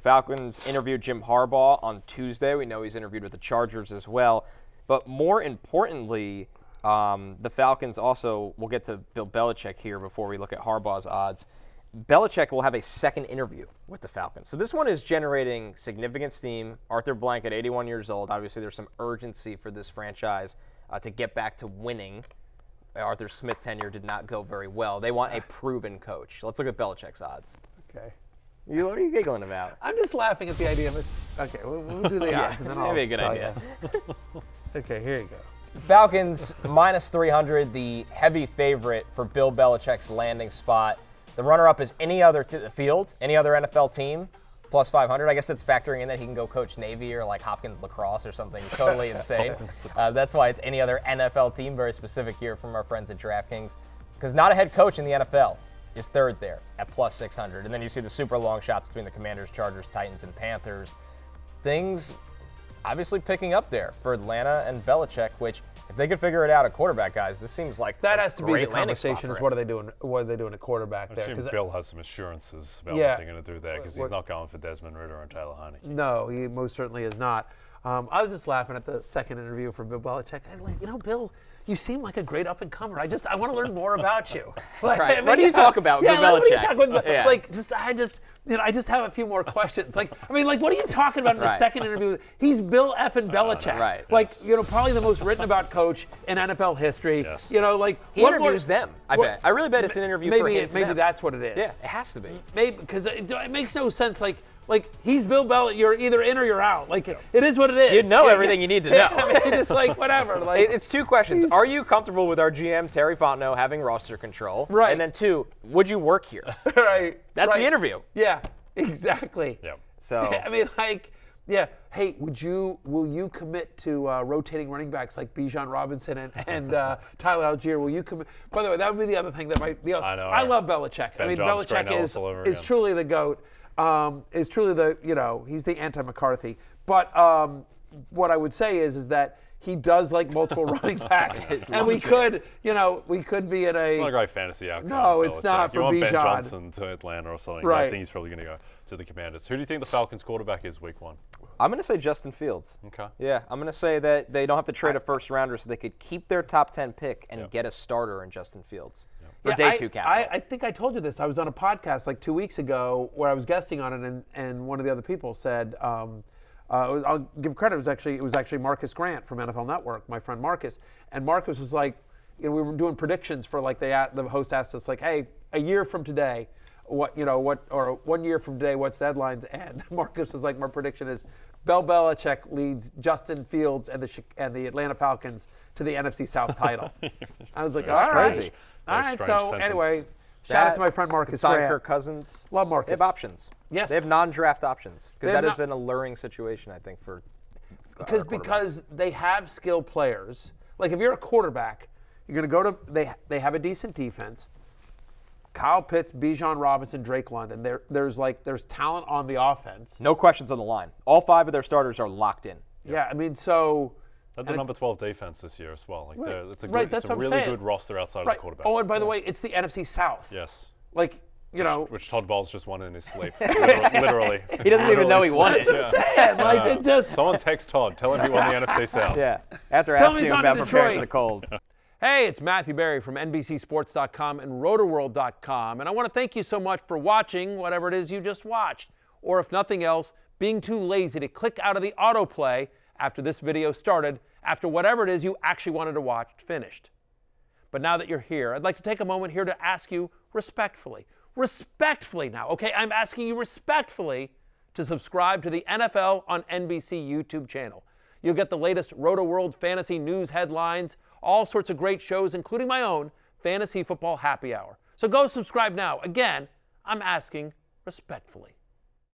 Falcons interviewed Jim Harbaugh on Tuesday. We know he's interviewed with the Chargers as well. But more importantly, the Falcons also, we'll get to Bill Belichick here before we look at Harbaugh's odds. Belichick will have a second interview with the Falcons. So this one is generating significant steam. Arthur Blank at 81 years old. Obviously, there's some urgency for this franchise to get back to winning. Arthur Smith tenure did not go very well. They want a proven coach. Let's look at Belichick's odds. Okay. What are you giggling about? I'm just laughing at the idea of it. Okay, we'll do the odds. And then Maybe a good idea. Okay, here you go. Falcons minus 300, the heavy favorite for Bill Belichick's landing spot. The runner-up is any other any other NFL team, plus 500. I guess that's factoring in that he can go coach Navy or like Hopkins lacrosse or something totally insane. That's why it's any other NFL team, very specific here from our friends at DraftKings. Because not a head coach in the NFL is third there at plus 600. And then you see the super long shots between the Commanders, Chargers, Titans, and Panthers. Things obviously picking up there for Atlanta and Belichick, which if they could figure it out at quarterback, guys, this seems like that has to be the conversation. Is what are they doing? What are they doing at quarterback there? I assume Bill has some assurances about what they're going to do there because he's not going for Desmond Ridder and Taylor Heineke. No, he most certainly is not. I was just laughing at the second interview for Bill Belichick. I'm like, Bill, you seem like a great up-and-comer. I want to learn more about you. Like, right. I mean, what do you talk about with Belichick? What do you talk about? I just have a few more questions. What are you talking about in the second interview? He's Bill effing Belichick. Right. Probably the most written about coach in NFL history. Yes. He interviews them. I bet. I really bet it's an interview for him. Maybe that's what it is. Yeah, it has to be. Maybe because it makes no sense. He's Bill Belichick. You're either in or you're out. It is what it is. You know everything you need to know. Just whatever. It's two questions. Are you comfortable with our GM, Terry Fontenot, having roster control? Right. And then two, would you work here? Right. That's the interview. Yeah, exactly. Yeah. So. Hey, will you commit to rotating running backs like Bijan Robinson and Tyler Algier? Will you commit? By the way, that would be the other thing that might. I know. I love Belichick. Belichick is truly the GOAT. Is truly he's the anti-McCarthy. But what I would say is that he does like multiple running backs, and we could be in a. It's not a great fantasy outcome. No, it's not for Bijan. You want Ben Johnson to Atlanta or something. Right. I think he's probably going to go to the Commanders. Who do you think the Falcons quarterback is week one? I'm going to say Justin Fields. Okay. Yeah, I'm going to say that they don't have to trade a first rounder, so they could keep their top 10 pick and get a starter in Justin Fields. For day two capital. I think I told you this. I was on a podcast 2 weeks ago where I was guesting on it, and one of the other people said, I'll give credit. It was actually Marcus Grant from NFL Network, my friend Marcus, and Marcus was like, we were doing predictions for the host asked us hey, a year from today, or 1 year from today, what's the headlines? And Marcus was like, my prediction is Bill Belichick leads Justin Fields and the Atlanta Falcons to the NFC South title. I was like, all right. Crazy. All right, so anyway, shout out to my friend Marcus Grant. Kirk Cousins. Love Marcus. They have options. Yes. They have non-draft options. Because that is an alluring situation, I think, for because they have skilled players. If you're a quarterback, you're going to go to – they have a decent defense. Kyle Pitts, Bijan Robinson, Drake London. There's talent on the offense. No questions on the line. All 5 of their starters are locked in. Yeah, so – They're the number 12 defense this year as well. It's a really good roster outside of the quarterback. Oh, and by the way, it's the NFC South. Yes. Which Todd Bowles just won in his sleep. Literally. He doesn't even know he won it. That's what I'm saying. Someone text Todd. Tell him he won the NFC South. Yeah. After asking him about preparing for the cold. Hey, it's Matthew Berry from NBCSports.com and RotoWorld.com, and I want to thank you so much for watching whatever it is you just watched, or if nothing else, being too lazy to click out of the autoplay after this video started, after whatever it is you actually wanted to watch finished. But now that you're here, I'd like to take a moment here to ask you respectfully now, okay? I'm asking you respectfully to subscribe to the NFL on NBC YouTube channel. You'll get the latest RotoWorld fantasy news headlines, all sorts of great shows, including my own Fantasy Football Happy Hour. So go subscribe now. Again, I'm asking respectfully.